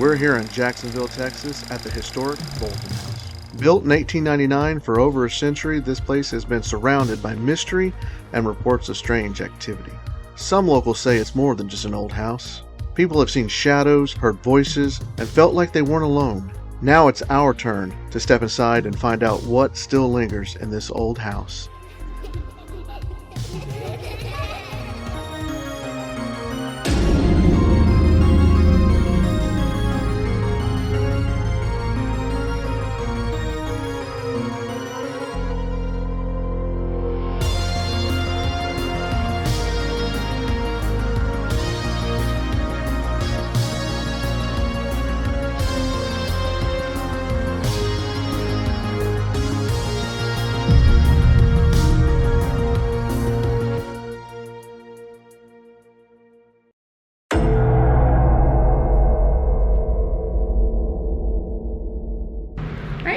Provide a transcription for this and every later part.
We're here in Jacksonville, Texas at the historic Bolton House. Built in 1899, for over a century, this place has been surrounded by mystery and reports of strange activity. Some locals say it's more than just an old house. People have seen shadows, heard voices, and felt like they weren't alone. Now it's our turn to step inside and find out what still lingers in this old house.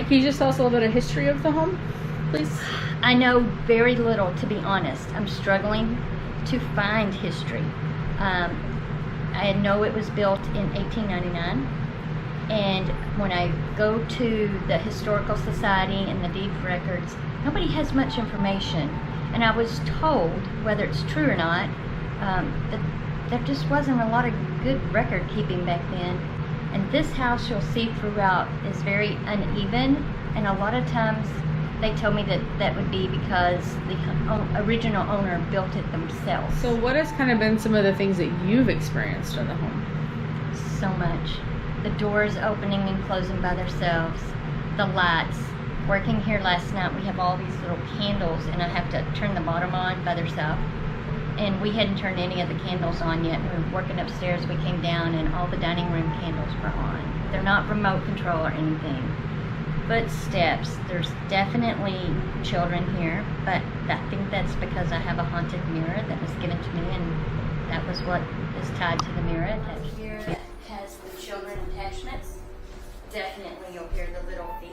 Can you just tell us a little bit of history of the home, please? I know very little, to be honest. I'm struggling to find history. I know it was built in 1899, and when I go to the Historical Society and the deed records, nobody has much information. And I was told, whether it's true or not, that there just wasn't a lot of good record keeping back then. And this house, you'll see throughout, is very uneven, and a lot of times they tell me that that would be because the original owner built it themselves. So what has kind of been some of the things that you've experienced in the home? So much. The doors opening and closing by themselves, the lights. Working here last night, we have all these little candles, and I have to turn the bottom on by themselves. And we hadn't turned any of the candles on yet. We were working upstairs, we came down, and all the dining room candles were on. They're not remote control or anything. Footsteps. There's definitely children here, but I think that's because I have a haunted mirror that was given to me, and that was what is tied to the mirror. That here has the children attachments. Definitely you'll hear the little feet,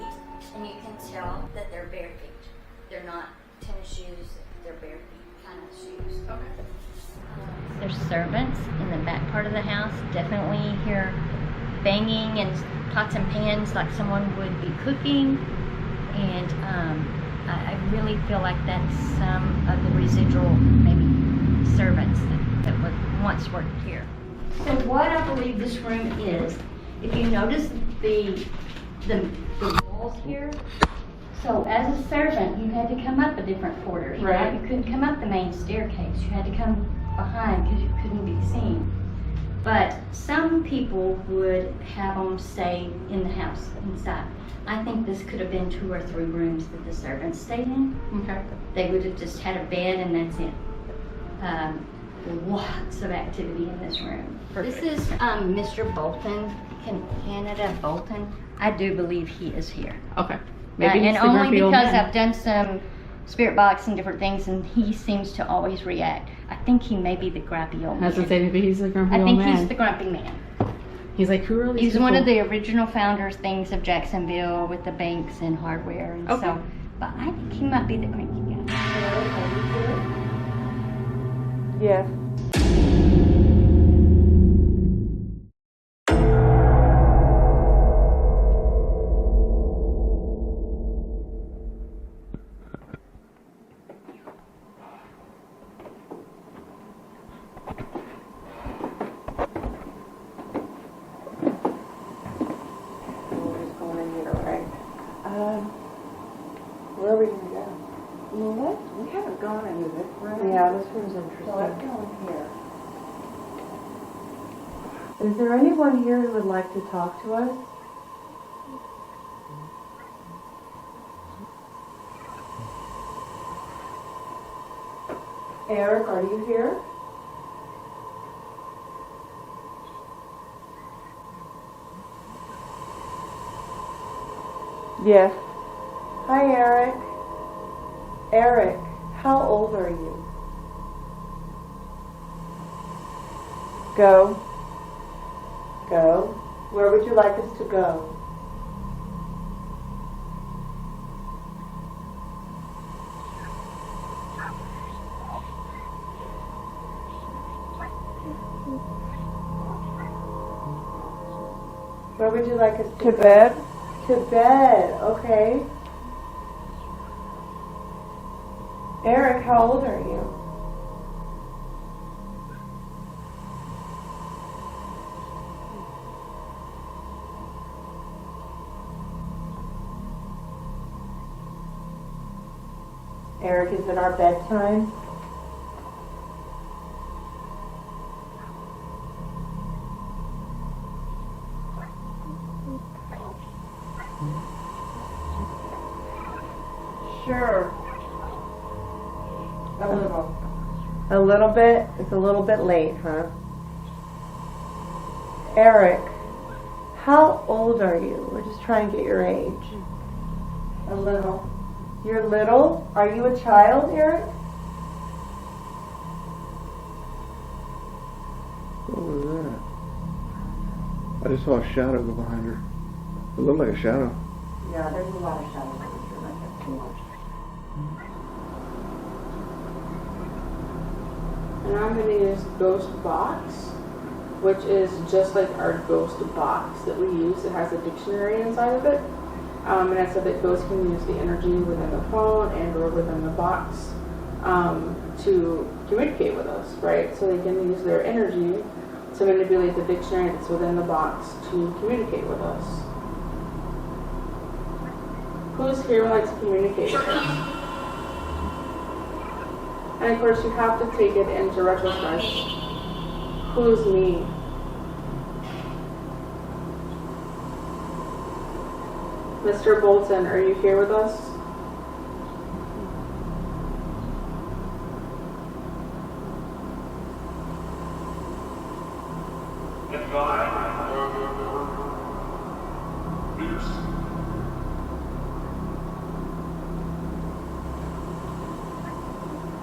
and you can tell that they're bare feet. They're not tennis shoes, they're bare feet. Kind of shoes. Okay. There's servants in the back part of the house. Definitely hear banging and pots and pans like someone would be cooking. And I really feel like that's some of the residual, maybe, servants that would once worked here. So what I believe this room is, if you notice the walls here, so as a servant, you had to come up a different quarters, right? You couldn't come up the main staircase. You had to come behind because you couldn't be seen. But some people would have them stay in the house inside. I think this could have been 2 or 3 rooms that the servants stayed in. Okay. They would have just had a bed and that's it. Lots of activity in this room. Perfect. This is Mr. Bolton, Canada Bolton. I do believe he is here. Okay. Maybe and only because I've done some spirit box and different things, and he seems to always react. I think he may be the grumpy old man. I was going to say, maybe he's the grumpy old man. I think he's the grumpy man. He's like, who are these He's people? One of the original founders things of Jacksonville with the banks and hardware and so. But I think he might be the cranky guy. Yes. Where are we going to go? You know what? We haven't gone into this room. Yeah, this room's interesting. So let's go in here. Is there anyone here who would like to talk to us? Eric, are you here? Yes. Hi, Eric. Eric, how old are you? Go. Go. Where would you like us to go? Where would you like us to To go? bed? To bed, okay. Eric, how old are you? Eric, is it our bedtime? Sure. A little. A little bit? It's a little bit late, huh? Eric, how old are you? We're just trying to get your age. A little. You're little? Are you a child, Eric? What was that? I just saw a shadow go behind her. It looked like a shadow. Yeah, there's a lot of shadows in this room. I can't see much. And I'm going to use Ghost Box, which is just like our Ghost Box that we use. It has a dictionary inside of it. And I said that ghosts can use the energy within the phone and or within the box to communicate with us, right? So they can use their energy to manipulate the dictionary that's within the box to communicate with us. Who's here would like to communicate with us? And of course, you have to take it into retrospect. Who's me? Mr. Bolton, are you here with us?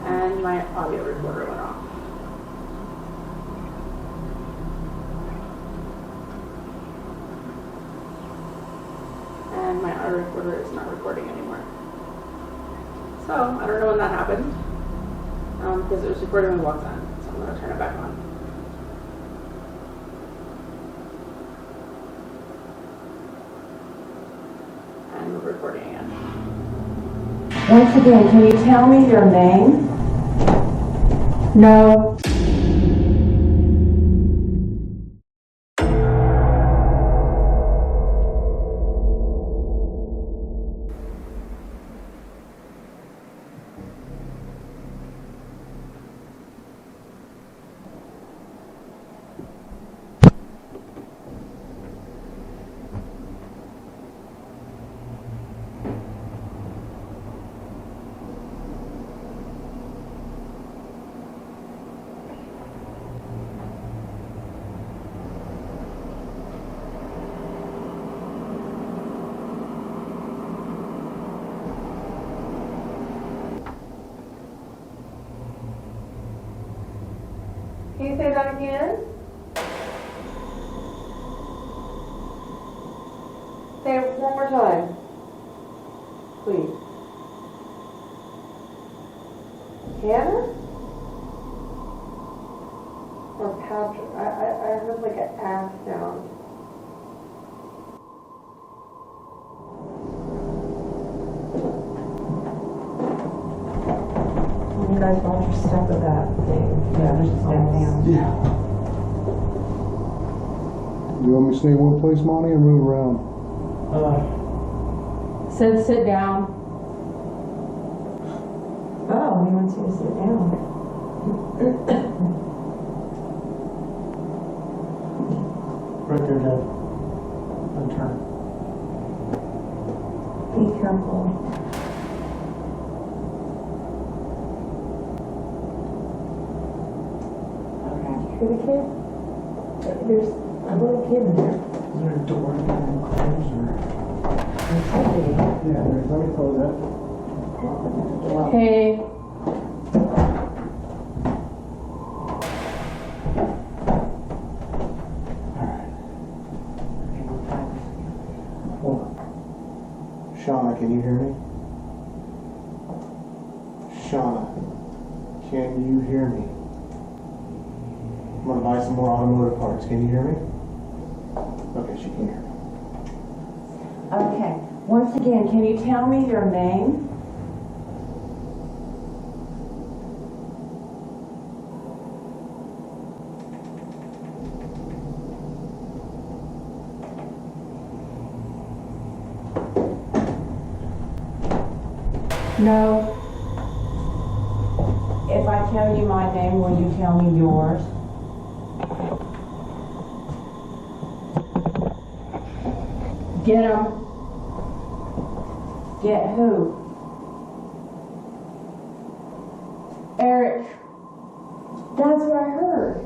And my audio recorder went off. And my audio recorder is not recording anymore. So, I don't know when that happened. Because it was recording when we walked on. So I'm going to turn it back on. And we're recording again. Once again, can you tell me your name? No. Can you say that again? Say it one more time. Please. Hannah? Or Patrick? I heard like an ass sound. You guys don't just step with that thing. Yeah, just step down. Yeah. Do you want me to stay in one place, Monty, or move around? Said sit down. Oh, he wants you to sit down. Right there, Dad. And turn. Be careful. For the kid? There's a little kid in there. Is there a door you can close or? Okay. Yeah, there's, let me close that. Hey. Hold on. Shauna, can you hear me? Shauna, can you hear me? I'm gonna buy some more automotive parts. Can you hear me? Okay, she can hear me. Okay. Once again, can you tell me your name? No. If I tell you my name, will you tell me yours? Get him. Get who? Eric. That's what I heard.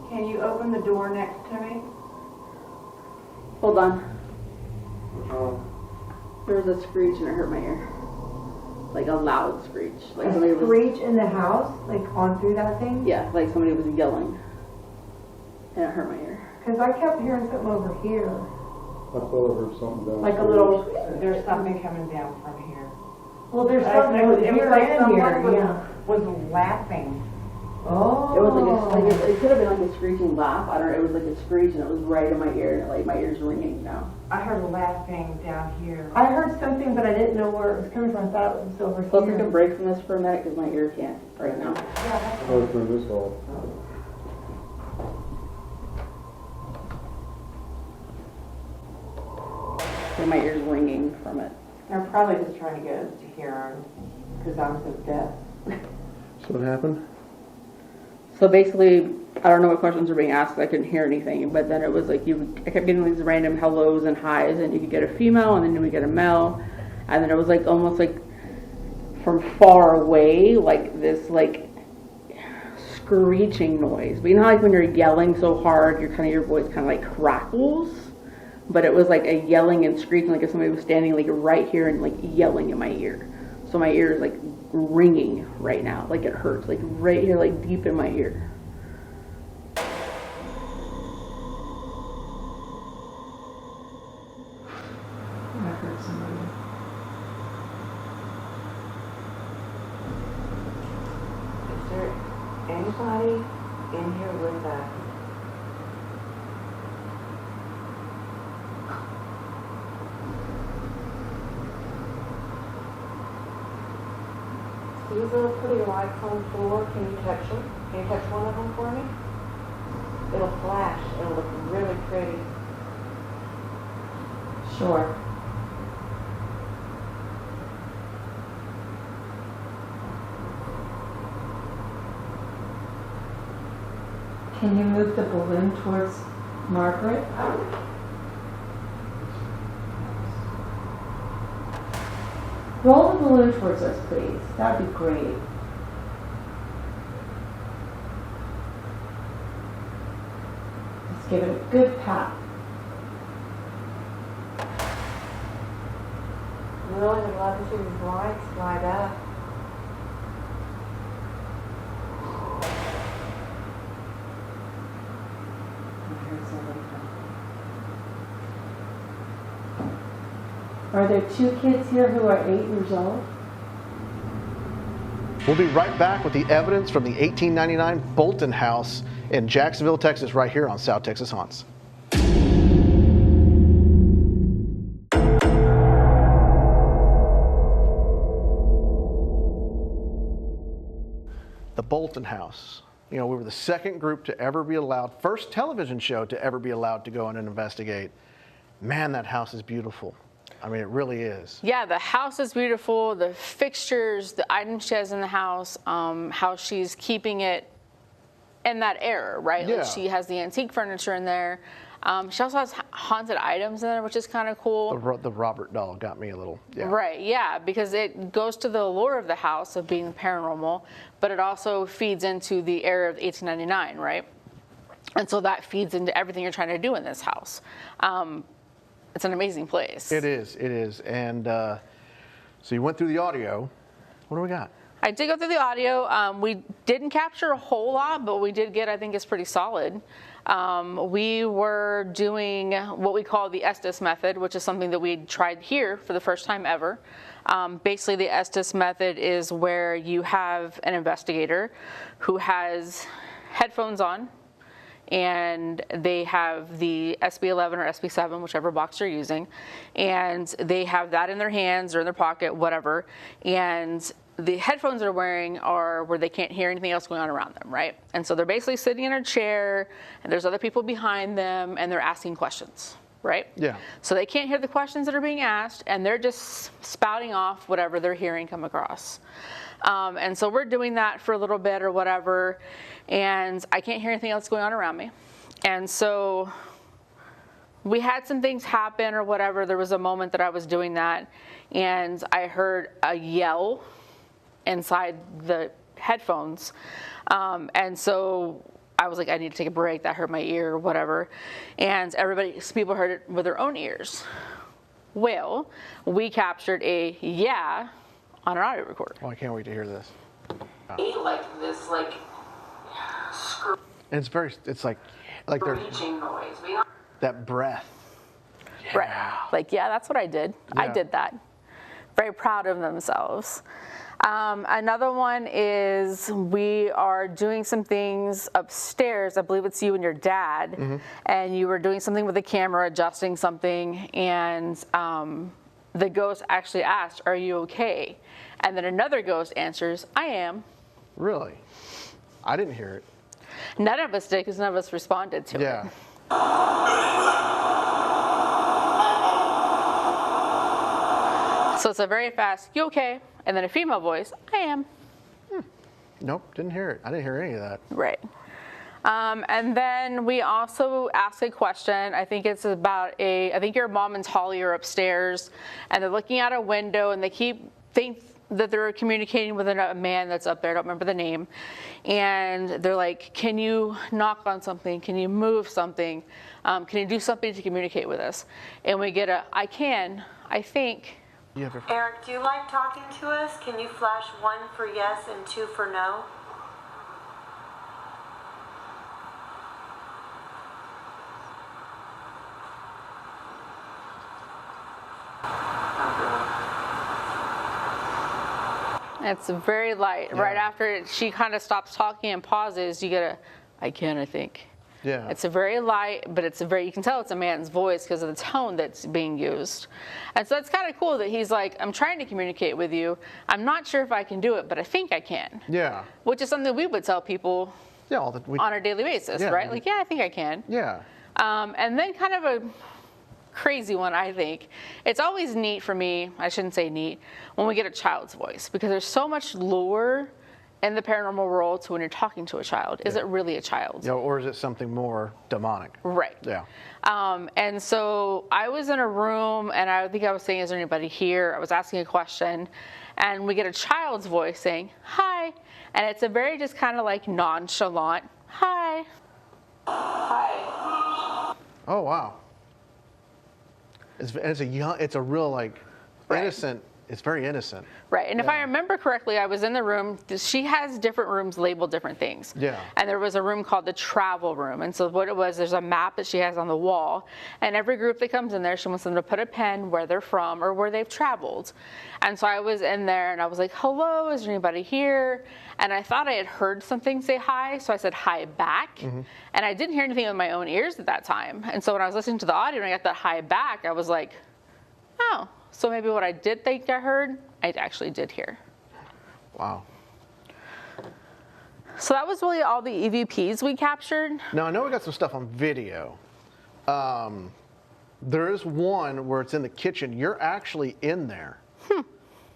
Can you open the door next to me? Hold on. What's wrong? There was a screech and it hurt my ear. Like a loud screech. Like A somebody was, screech in the house, like on through that thing? yeah, like somebody was yelling. And it hurt my ear. Because I kept hearing something over here. I thought I heard something down. Like a little, There's something coming down from here. well, there's I something know, with it was here like and someone here, yeah. was laughing. Oh. It was like it could have been like a screeching laugh. I don't know. It was like a screech and it was right in my ear and like my ear's ringing now. I heard laughing down here. I heard something, but I didn't know where it was coming from. I thought it was over So if we here. can break from this for a minute because my ear can't right now. Oh, through this hole. And my ear's ringing from it. They're probably just trying to get us to hear him because I'm so deaf. So what happened? So basically, I don't know what questions were being asked. I couldn't hear anything. But then it was like I kept getting these random hellos and highs, and you could get a female, and then you would get a male, and then it was like almost like from far away, like this like screeching noise. But you know how like when you're yelling so hard, your voice kind of like crackles. But it was like a yelling and screeching, like if somebody was standing like right here and like yelling in my ear. So my ear is like ringing right now, like it hurts, like right here, like deep in my ear. I heard somebody. Is there anybody in here with us? These little pretty lights on the floor, can you touch them? Can you touch one of them for me? It'll flash, it'll look really pretty. Sure. Can you move the balloon towards Margaret? Roll the balloon towards us, please. That'd be great. Let's give it a good pat. Really would love to see these lights light up. Are there two kids here who are 8 years old? We'll be right back with the evidence from the 1899 Bolton house in Jacksonville, Texas, right here on South Texas Haunts. The Bolton house. You know, we were the second group to ever be allowed, first television show to ever be allowed to go in and investigate. Man, that house is beautiful. I mean, it really is. Yeah, the house is beautiful. The fixtures, the items she has in the house, how she's keeping it in that era, right? Yeah. Like she has the antique furniture in there. She also has haunted items in there, which is kind of cool. The Robert doll got me a little, yeah. Right, yeah, because it goes to the allure of the house of being paranormal, but it also feeds into the era of 1899, right? And so that feeds into everything you're trying to do in this house. It's an amazing place. It is, it is. And so you went through the audio. What do we got? I did go through the audio. We didn't capture a whole lot, but we did get, I think it's pretty solid. We were doing what we call the Estes method, which is something that we tried here for the first time ever. Basically, the Estes method is where you have an investigator who has headphones on. and they have the SB11 or SB7, whichever box you're using, and they have that in their hands or in their pocket, whatever, and the headphones they're wearing are where they can't hear anything else going on around them, right? And so they're basically sitting in a chair, and there's other people behind them, and they're asking questions, right? Yeah. So they can't hear the questions that are being asked, and they're just spouting off whatever they're hearing come across. And so we're doing that for a little bit or whatever, and I can't hear anything else going on around me. And so we had some things happen or whatever. There was a moment that I was doing that, and I heard a yell inside the headphones. And so I was like, I need to take a break. That hurt my ear or whatever. And people heard it with their own ears. Well, we captured a yeah on an audio recorder. Oh, I can't wait to hear this. Like this, like And it's like they're screeching noise. that breath. Right. Like, yeah, that's what I did. I Yeah. did that. Very proud of themselves. Another one is we are doing some things upstairs. I believe it's you and your dad, and you were doing something with the camera, adjusting something, and the ghost actually asked, "Are you okay?" And then another ghost answers, "I am." Really? I didn't hear it. None of us did because none of us responded to it. Yeah. So it's a very fast, "You okay?" And then a female voice, "I am." Nope, didn't hear it. I didn't hear any of that. Right. And then we also ask a question. I think it's about I think your mom and Holly are upstairs, and they're looking out a window, and they think that they're communicating with a man that's up there. I don't remember the name. And they're like, "Can you knock on something? Can you move something? Can you do something to communicate with us?" And we get "I can, I think." You have Eric, do you like talking to us? Can you flash 1 for yes and 2 for no? It's very light. Yeah. Right after she kind of stops talking and pauses, you get a "I can, I think." Yeah. It's a very light, but you can tell it's a man's voice because of the tone that's being used. And so it's kind of cool that he's like, "I'm trying to communicate with you. I'm not sure if I can do it, but I think I can." Yeah. Which is something we would tell people Yeah. on a daily basis, Yeah. right? Like, "Yeah, I think I can." Yeah. And then kind of a crazy one, I think. It's always neat for me, I shouldn't say neat, when we get a child's voice, because there's so much lore in the paranormal world to when you're talking to a child. Is it really a child? Yeah. Or is it something more demonic? Right. Yeah. And so I was in a room, and I think I was saying, "Is there anybody here?" I was asking a question, and we get a child's voice saying, "Hi." And it's a very just kind of like nonchalant, "Hi." Hi. Oh wow. It's a real like Right. innocent. It's very innocent. Right, and if I remember correctly, I was in the room. She has different rooms labeled different things. Yeah. And there was a room called the travel room. And so what it was, there's a map that she has on the wall. And every group that comes in there, she wants them to put a pen where they're from or where they've traveled. And so I was in there and I was like, "Hello, is there anybody here?" And I thought I had heard something say hi, so I said hi back. And I didn't hear anything with my own ears at that time. And so when I was listening to the audio and I got that hi back, I was like, "Oh. So maybe what I did think I heard, I actually did hear." Wow. So that was really all the EVPs we captured. Now I know we got some stuff on video. There is one where it's in the kitchen. You're actually in there,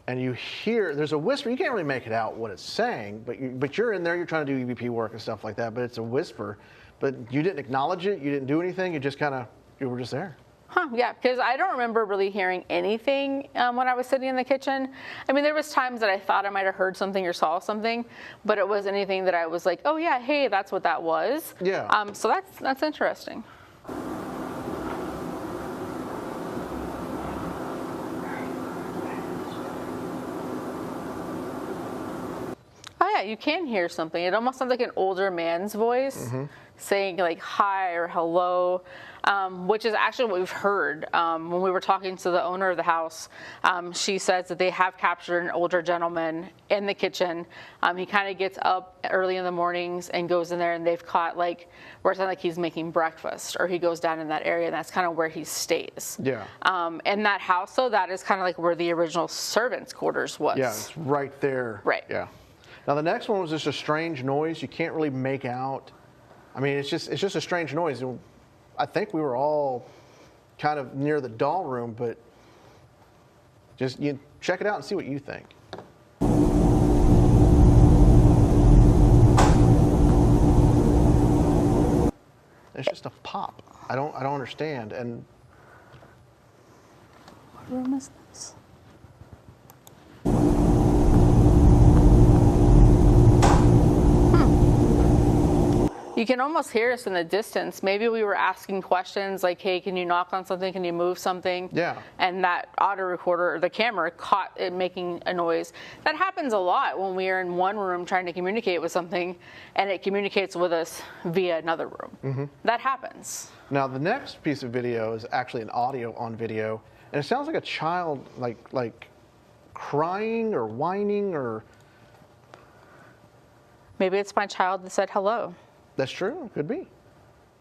and you hear there's a whisper. You can't really make it out what it's saying, but you're in there. You're trying to do EVP work and stuff like that. But it's a whisper. But you didn't acknowledge it. You didn't do anything. You were just there. Huh, yeah, because I don't remember really hearing anything when I was sitting in the kitchen. I mean, there was times that I thought I might have heard something or saw something, but it wasn't anything that I was like, "Oh yeah, hey, that's what that was." Yeah. So that's interesting. Oh yeah, you can hear something. It almost sounds like an older man's voice saying like hi or hello, which is actually what we've heard. When we were talking to the owner of the house, she says that they have captured an older gentleman in the kitchen. He kind of gets up early in the mornings and goes in there, and they've caught like where it sounds like he's making breakfast, or he goes down in that area, and that's kind of where he stays. Yeah. In that house, though, that is kind of like where the original servants' quarters was. Yeah, it's right there. Right. Yeah. Now the next one was just a strange noise. You can't really make out. I mean, it's just a strange noise. And I think we were all kind of near the doll room, but just you check it out and see what you think. It's just a pop. I don't understand. And What room is this? You can almost hear us in the distance. Maybe we were asking questions like, hey, can you knock on something? Can you move something? Yeah. And that audio recorder or the camera caught it making a noise. That happens a lot when we are in one room trying to communicate with something and it communicates with us via another room. That happens. now the next piece of video is actually an audio on video, and it sounds like a child like crying or whining or. Maybe it's my child that said hello. That's true. Could be.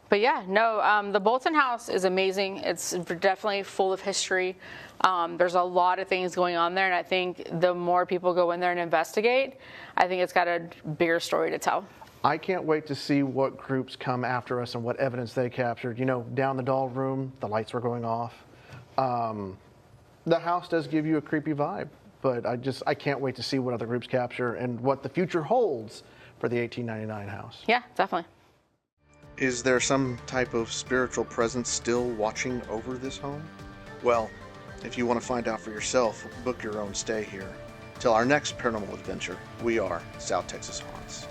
But yeah, no, the Bolton house is amazing. It's definitely full of history. There's a lot of things going on there, and I think the more people go in there and investigate, I think it's got a bigger story to tell. I can't wait to see what groups come after us and what evidence they captured. You know, down the doll room, the lights were going off. The house does give you a creepy vibe, but I can't wait to see what other groups capture and what the future holds for the 1899 house. Yeah, definitely. Is there some type of spiritual presence still watching over this home? Well, if you want to find out for yourself, book your own stay here. Till our next paranormal adventure, we are South Texas Haunts.